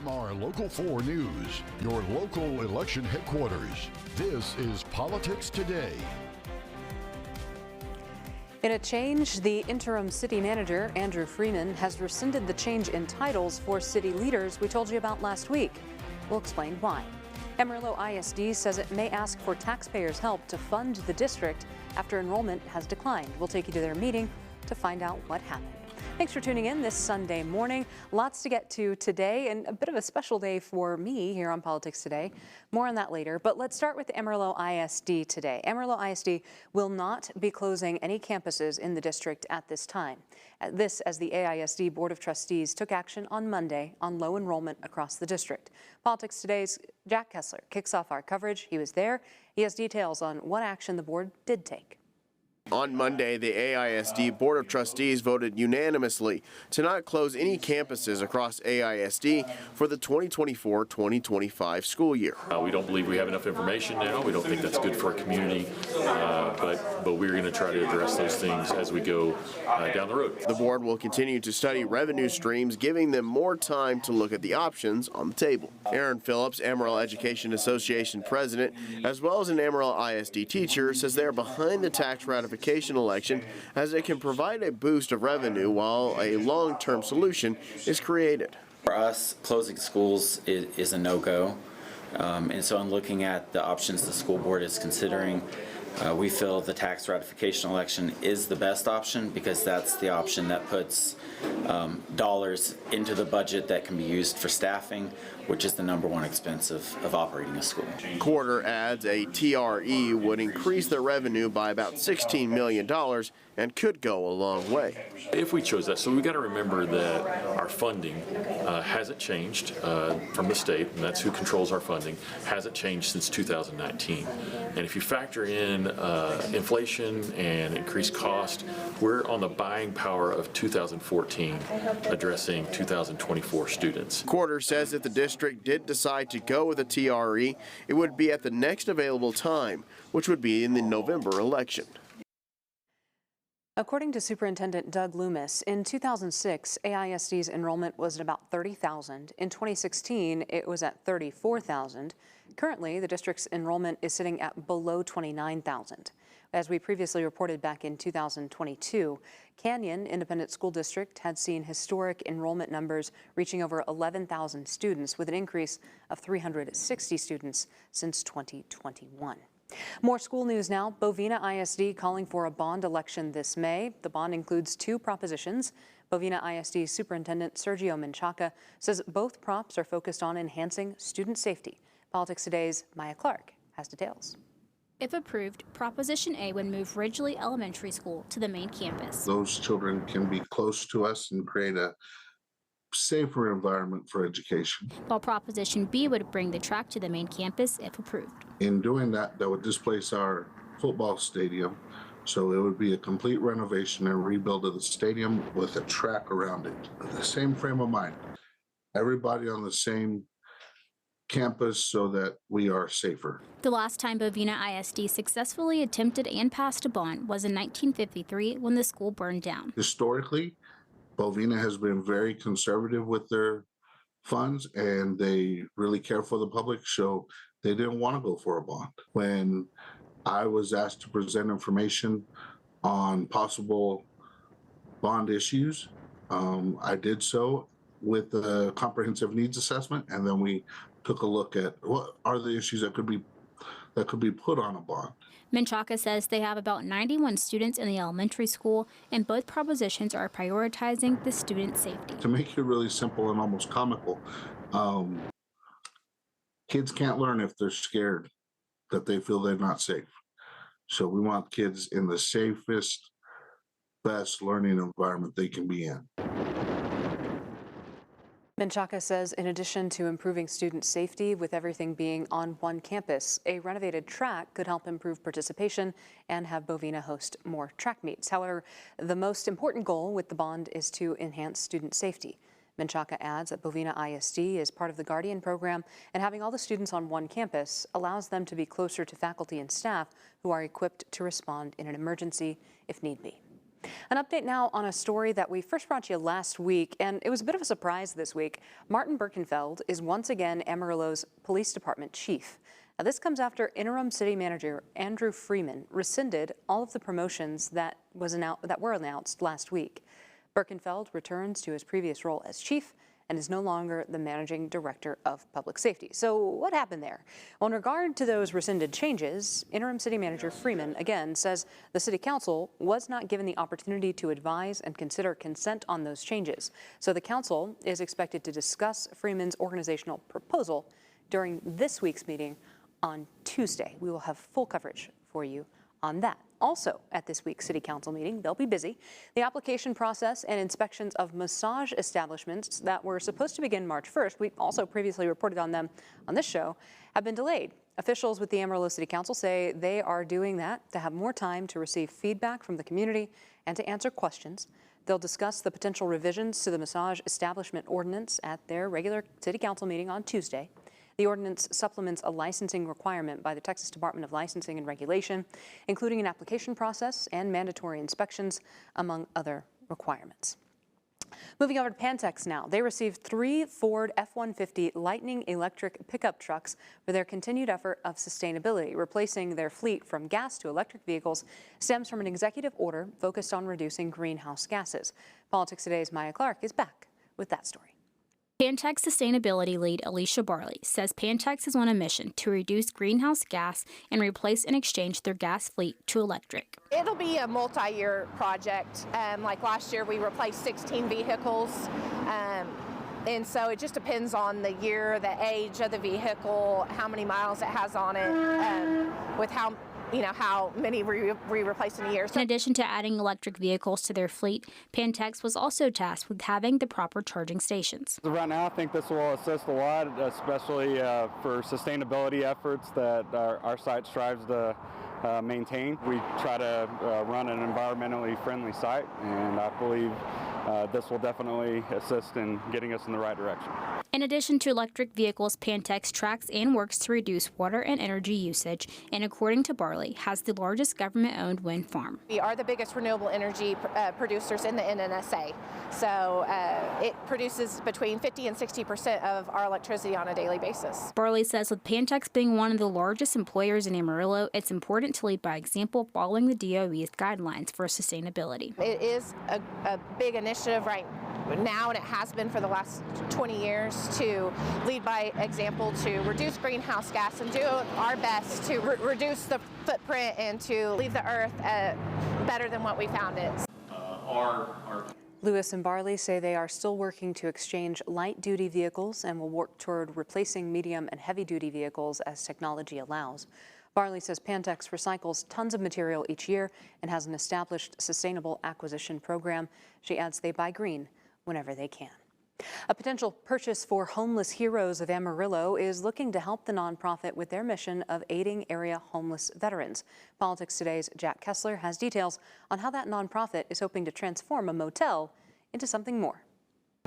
From our Local 4 News, your local election headquarters, this is Politics Today. In a change, the interim city manager, Andrew Freeman, has rescinded the change in titles for city leaders we told you about last week. We'll explain why. Amarillo ISD says it may ask for taxpayers' help to fund the district after enrollment has declined. We'll take you to their meeting to find out what happened. Thanks for tuning in this Sunday morning. Lots to get to today and a bit of a special day for me here on Politics Today. More on that later, but let's start with Amarillo ISD today. Amarillo ISD will not be closing any campuses in the district at this time. This as the AISD Board of Trustees took action on Monday on low enrollment across the district. Politics Today's Jack Kessler kicks off our coverage. He was there. He has details on what action the board did take. On Monday, the AISD Board of Trustees voted unanimously to not close any campuses across AISD for the 2024-2025 school year. We don't believe we have enough information now. We don't think that's good for our community, but we're going to try to address those things as we go down the road. The board will continue to study revenue streams, giving them more time to look at the options on the table. Aaron Phillips, Amarillo Education Association president, as well as an Amarillo ISD teacher, says they're behind the tax ratification election as it can provide a boost of revenue while a long-term solution is created. For us, closing schools is a no-go, and so in looking at the options the school board is considering, we feel the tax ratification election is the best option because that's the option that puts dollars into the budget that can be used for staffing, which is the #1 expense of operating a school. Quarter adds a TRE would increase their revenue by about $16 million and could go a long way. If we chose that, so we've got to remember that our funding hasn't changed from the state, and that's who controls our funding, hasn't changed since 2019. And if you factor in inflation and increased cost, we're on the buying power of 2014, addressing 2024 students. Quarter says if the district did decide to go with a TRE, it would be at the next available time, which would be in the November election. According to Superintendent Doug Loomis, in 2006, AISD's enrollment was at about 30,000. In 2016, it was at 34,000. Currently, the district's enrollment is sitting at below 29,000. As we previously reported back in 2022, Canyon Independent School District had seen historic enrollment numbers reaching over 11,000 students, with an increase of 360 students since 2021. More school news now. Bovina ISD calling for a bond election this May. The bond includes 2 propositions. Bovina ISD Superintendent Sergio Menchaca says both props are focused on enhancing student safety. Politics Today's Maya Clark has details. If approved, Proposition A would move Ridgely Elementary School to the main campus. Those children can be close to us and create a safer environment for education. While Proposition B would bring the track to the main campus if approved. In doing that, that would displace our football stadium. So it would be a complete renovation and rebuild of the stadium with a track around it. The same frame of mind. Everybody on the same campus so that we are safer. The last time Bovina ISD successfully attempted and passed a bond was in 1953 when the school burned down. Historically, Bovina has been very conservative with their funds and they really care for the public, so they didn't want to go for a bond. When I was asked to present information on possible bond issues, I did so with the comprehensive needs assessment, and then we took a look at what are the issues that could be put on a bond. Menchaca says they have about 91 students in the elementary school, and both propositions are prioritizing the student safety. To make it really simple and almost comical, kids can't learn if they're scared that they feel they're not safe. So we want kids in the safest, best learning environment they can be in. Menchaca says in addition to improving student safety with everything being on one campus, a renovated track could help improve participation and have Bovina host more track meets. However, the most important goal with the bond is to enhance student safety. Menchaca adds that Bovina ISD is part of the Guardian program, and having all the students on one campus allows them to be closer to faculty and staff who are equipped to respond in an emergency if need be. An update now on a story that we first brought you last week, and it was a bit of a surprise this week. Martin Birkenfeld is once again Amarillo's police department chief. Now, this comes after interim city manager Andrew Freeman rescinded all of the promotions that were announced last week. Birkenfeld returns to his previous role as chief and is no longer the managing director of public safety. So what happened there? Well, in regard to those rescinded changes, interim city manager Freeman again says the city council was not given the opportunity to advise and consider consent on those changes. So the council is expected to discuss Freeman's organizational proposal during this week's meeting on Tuesday. We will have full coverage for you on that. Also, at this week's City Council meeting, they'll be busy. The application process and inspections of massage establishments that were supposed to begin March 1st, we also previously reported on them on this show, have been delayed. Officials with the Amarillo City Council say they are doing that to have more time to receive feedback from the community and to answer questions. They'll discuss the potential revisions to the massage establishment ordinance at their regular City Council meeting on Tuesday. The ordinance supplements a licensing requirement by the Texas Department of Licensing and Regulation, including an application process and mandatory inspections, among other requirements. Moving over to Pantex now. They received 3 Ford F-150 Lightning electric pickup trucks for their continued effort of sustainability. Replacing their fleet from gas to electric vehicles stems from an executive order focused on reducing greenhouse gases. Politics Today's Maya Clark is back with that story. Pantex sustainability lead Alicia Barley says Pantex is on a mission to reduce greenhouse gas and replace and exchange their gas fleet to electric. It'll be a multi-year project. Like last year, we replaced 16 vehicles. And so it just depends on the year, the age of the vehicle, how many miles it has on it, with how many we replace in a year. In addition to adding electric vehicles to their fleet, Pantex was also tasked with having the proper charging stations. Right now, I think this will assist a lot, especially for sustainability efforts that our site strives to maintain. We try to run an environmentally friendly site, and I believe this will definitely assist in getting us in the right direction. In addition to electric vehicles, Pantex tracks and works to reduce water and energy usage, and according to Barley, has the largest government-owned wind farm. We are the biggest renewable energy producers in the NNSA, so it produces between 50 and 60% of our electricity on a daily basis. Barley says with Pantex being one of the largest employers in Amarillo, it's important to lead by example, following the DOE's guidelines for sustainability. It is a big initiative right now, and it has been for the last 20 years, to lead by example, to reduce greenhouse gas and do our best to reduce the footprint and to leave the earth better than what we found it. Lewis and Barley say they are still working to exchange light-duty vehicles and will work toward replacing medium and heavy-duty vehicles as technology allows. Barley says Pantex recycles tons of material each year and has an established sustainable acquisition program. She adds they buy green whenever they can. A potential purchase for Homeless Heroes of Amarillo is looking to help the nonprofit with their mission of aiding area homeless veterans. Politics Today's Jack Kessler has details on how that nonprofit is hoping to transform a motel into something more.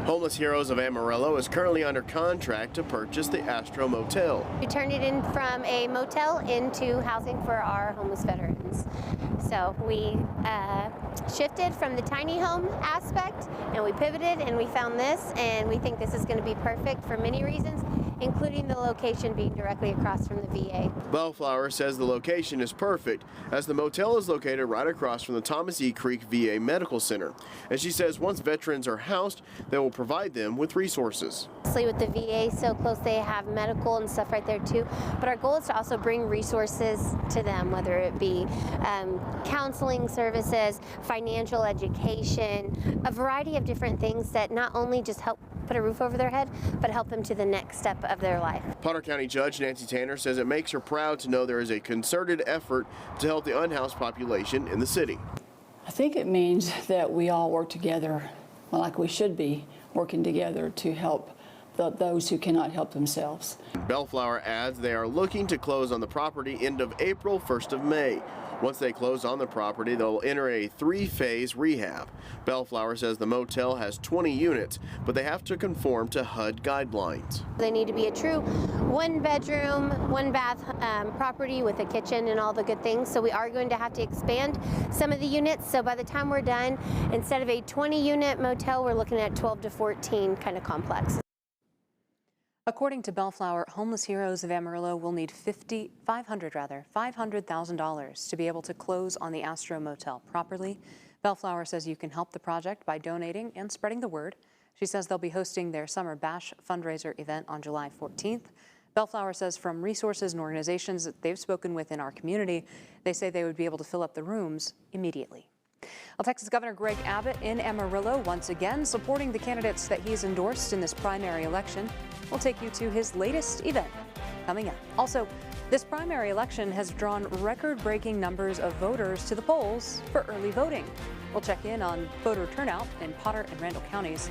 Homeless Heroes of Amarillo is currently under contract to purchase the Astro Motel. We turned it in from a motel into housing for our homeless veterans. So we shifted from the tiny home aspect, and we pivoted and we found this, and we think this is going to be perfect for many reasons, including the location being directly across from the VA. Bellflower says the location is perfect as the motel is located right across from the Thomas E. Creek VA Medical Center. And she says once veterans are housed, they will provide them with resources. Obviously with the VA so close, they have medical and stuff right there too, but our goal is to also bring resources to them, whether it be counseling services, financial education, a variety of different things that not only just help put a roof over their head, but help them to the next step of their life. Potter County Judge Nancy Tanner says it makes her proud to know there is a concerted effort to help the unhoused population in the city. I think it means that we all work together like we should be working together to help those who cannot help themselves. Bellflower adds they are looking to close on the property end of April, 1st of May. Once they close on the property, they'll enter a 3-phase rehab. Bellflower says the motel has 20 units, but they have to conform to HUD guidelines. They need to be a true 1-bedroom, 1-bath property with a kitchen and all the good things. So we are going to have to expand some of the units. So by the time we're done, instead of a 20-unit motel, we're looking at 12 to 14 kind of complex. According to Bellflower, Homeless Heroes of Amarillo will need $500,000 to be able to close on the Astro Motel properly. Bellflower says you can help the project by donating and spreading the word. She says they'll be hosting their Summer Bash fundraiser event on July 14th. Bellflower says from resources and organizations that they've spoken with in our community, they say they would be able to fill up the rooms immediately. Well, Texas Governor Greg Abbott in Amarillo once again supporting the candidates that he's endorsed in this primary election. We'll take you to his latest event coming up. Also, this primary election has drawn record-breaking numbers of voters to the polls for early voting. We'll check in on voter turnout in Potter and Randall counties.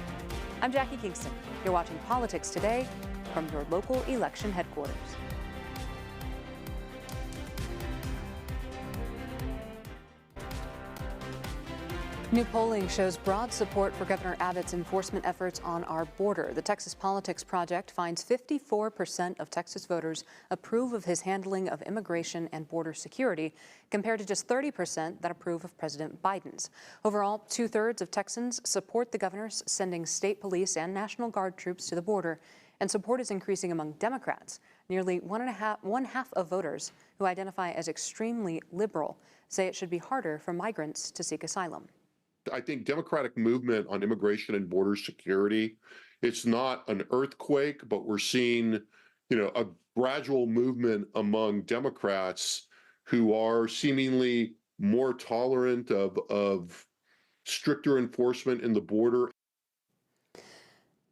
I'm Jackie Kingston. You're watching Politics Today from your local election headquarters. New polling shows broad support for Governor Abbott's enforcement efforts on our border. The Texas Politics Project finds 54% of Texas voters approve of his handling of immigration and border security, compared to just 30% that approve of President Biden's. Overall, 2/3 of Texans support the governor's sending state police and National Guard troops to the border, and support is increasing among Democrats. Nearly one half of voters who identify as extremely liberal say it should be harder for migrants to seek asylum. I think Democratic movement on immigration and border security, it's not an earthquake, but we're seeing, a gradual movement among Democrats who are seemingly more tolerant of stricter enforcement in the border.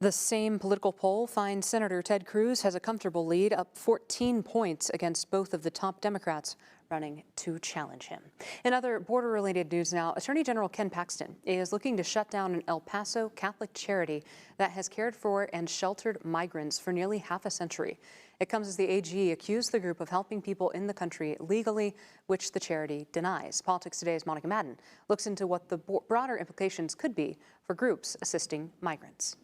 The same political poll finds Senator Ted Cruz has a comfortable lead, up 14 points against both of the top Democrats running to challenge him. In other border-related news now, Attorney General Ken Paxton is looking to shut down an El Paso Catholic charity that has cared for and sheltered migrants for nearly half a century. It comes as the AG accused the group of helping people in the country legally, which the charity denies. Politics Today's Monica Madden looks into what the broader implications could be for groups assisting migrants.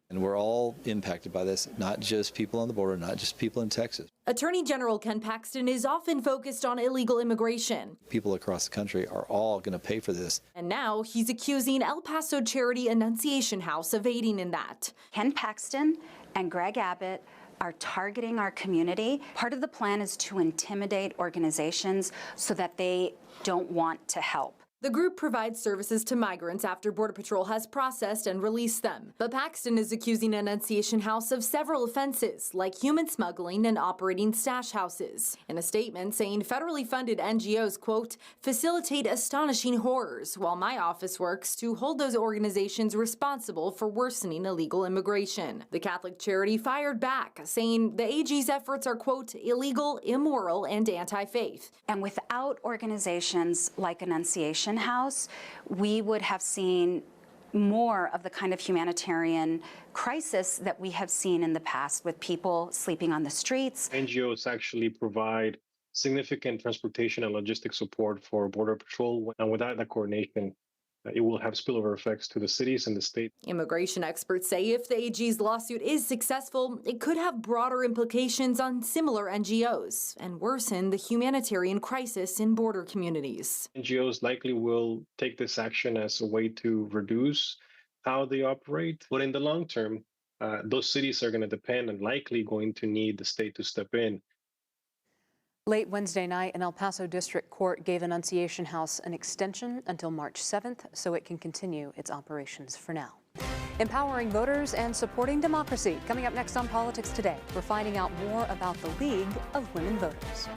And we're all impacted by this, not just people on the border, not just people in Texas. Attorney General Ken Paxton is often focused on illegal immigration. People across the country are all going to pay for this. And now he's accusing El Paso charity Annunciation House of aiding in that. Ken Paxton and Greg Abbott are targeting our community. Part of the plan is to intimidate organizations so that they don't want to help. The group provides services to migrants after Border Patrol has processed and released them. But Paxton is accusing Annunciation House of several offenses, like human smuggling and operating stash houses. In a statement saying federally funded NGOs, quote, facilitate astonishing horrors, while my office works to hold those organizations responsible for worsening illegal immigration. The Catholic charity fired back, saying the AG's efforts are, quote, illegal, immoral, and anti-faith. And without organizations like Annunciation House, we would have seen more of the kind of humanitarian crisis that we have seen in the past with people sleeping on the streets. NGOs actually provide significant transportation and logistic support for Border Patrol, and without that coordination, it will have spillover effects to the cities and the state. Immigration experts say if the AG's lawsuit is successful, it could have broader implications on similar NGOs and worsen the humanitarian crisis in border communities. NGOs likely will take this action as a way to reduce how they operate, but in the long term, those cities are going to depend and likely going to need the state to step in. Late Wednesday night, an El Paso District Court gave Annunciation House an extension until March 7th so it can continue its operations for now. Empowering voters and supporting democracy. Coming up next on Politics Today, we're finding out more about the League of Women Voters.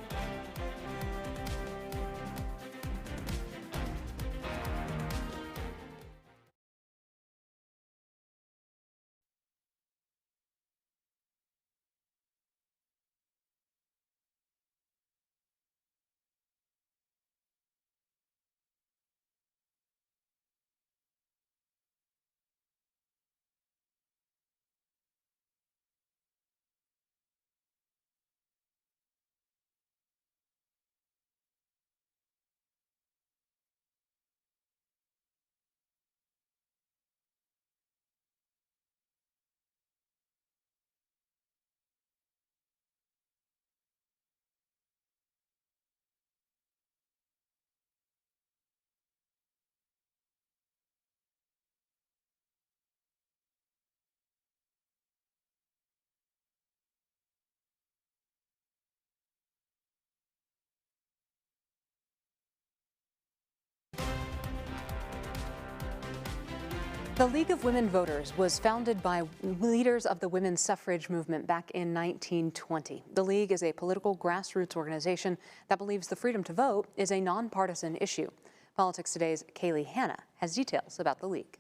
The League of Women Voters was founded by leaders of the women's suffrage movement back in 1920. The League is a political grassroots organization that believes the freedom to vote is a nonpartisan issue. Politics Today's Kaylee Hanna has details about the League.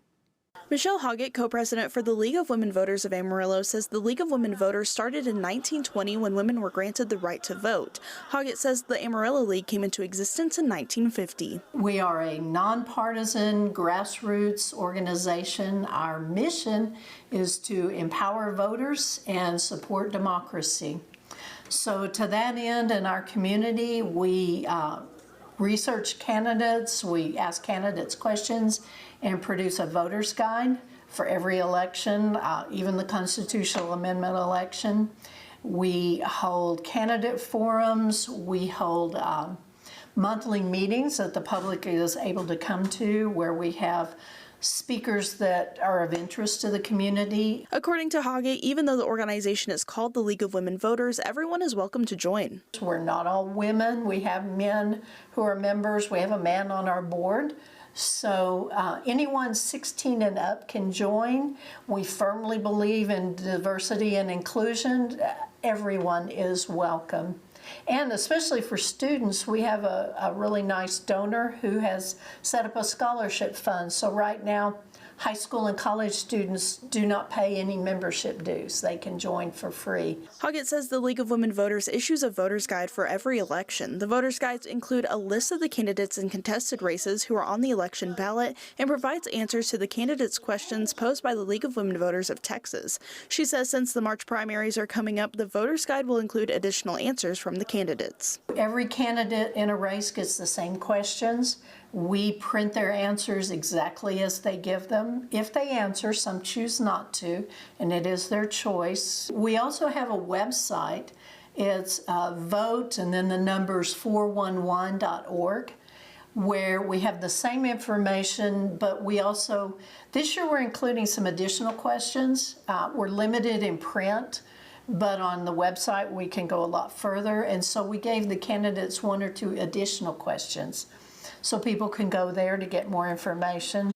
Michelle Hoggett, co-president for the League of Women Voters of Amarillo, says the League of Women Voters started in 1920 when women were granted the right to vote. Hoggett says the Amarillo League came into existence in 1950. We are a nonpartisan grassroots organization. Our mission is to empower voters and support democracy. So to that end, in our community, we research candidates, we ask candidates questions, and produce a voter's guide for every election, even the constitutional amendment election. We hold candidate forums. We hold monthly meetings that the public is able to come to, where we have speakers that are of interest to the community. According to Hoggett, even though the organization is called the League of Women Voters, everyone is welcome to join. We're not all women. We have men who are members. We have a man on our board. So anyone 16 and up can join. We firmly believe in diversity and inclusion. Everyone is welcome. And especially for students, we have a really nice donor who has set up a scholarship fund. So right now, high school and college students do not pay any membership dues. They can join for free. Hoggett says the League of Women Voters issues a voter's guide for every election. The voter's guides include a list of the candidates in contested races who are on the election ballot and provides answers to the candidates' questions posed by the League of Women Voters of Texas. She says since the March primaries are coming up, the voter's guide will include additional answers from the candidates. Every candidate in a race gets the same questions. We print their answers exactly as they give them. If they answer, some choose not to, and it is their choice. We also have a website. It's vote and then the numbers 411.org, where we have the same information, but we also, this year we're including some additional questions. We're limited in print, but on the website we can go a lot further, and so we gave the candidates 1 or 2 additional questions, so people can go there to get more information.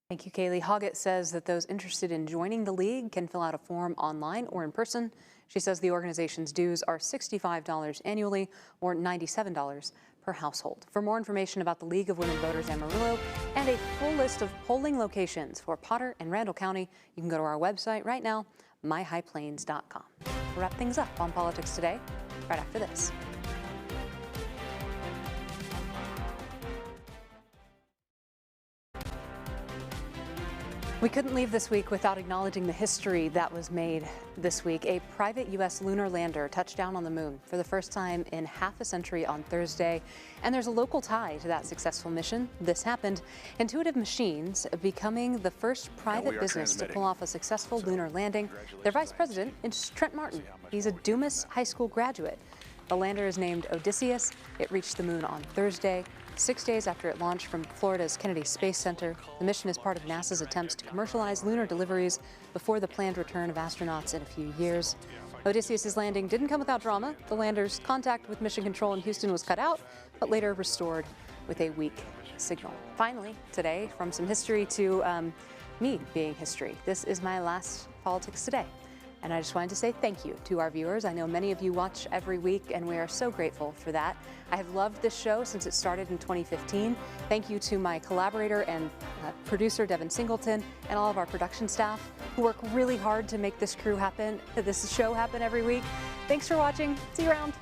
Thank you, Kaylee. Hoggett says that those interested in joining the League can fill out a form online or in person. She says the organization's dues are $65 annually or $97 per household. For more information about the League of Women Voters Amarillo and a full list of polling locations for Potter and Randall County, you can go to our website right now, myhighplains.com. We'll wrap things up on Politics Today right after this. We couldn't leave this week without acknowledging the history that was made this week. A private U.S. lunar lander touched down on the moon for the first time in half a century on Thursday, and there's a local tie to that successful mission. This happened, Intuitive Machines becoming the first private business to pull off a successful lunar landing. Their vice president is Trent Martin. He's a Dumas High School graduate. The lander is named Odysseus. It reached the moon on Thursday, 6 days after it launched from Florida's Kennedy Space Center. The mission is part of NASA's attempts to commercialize lunar deliveries before the planned return of astronauts in a few years. Odysseus's landing didn't come without drama. The lander's contact with Mission Control in Houston was cut out, but later restored with a weak signal. Finally, today, from some history to me being history, this is my last Politics Today. And I just wanted to say thank you to our viewers. I know many of you watch every week, and we are so grateful for that. I have loved this show since it started in 2015. Thank you to my collaborator and producer, Devin Singleton, and all of our production staff who work really hard to make this show happen every week. Thanks for watching. See you around.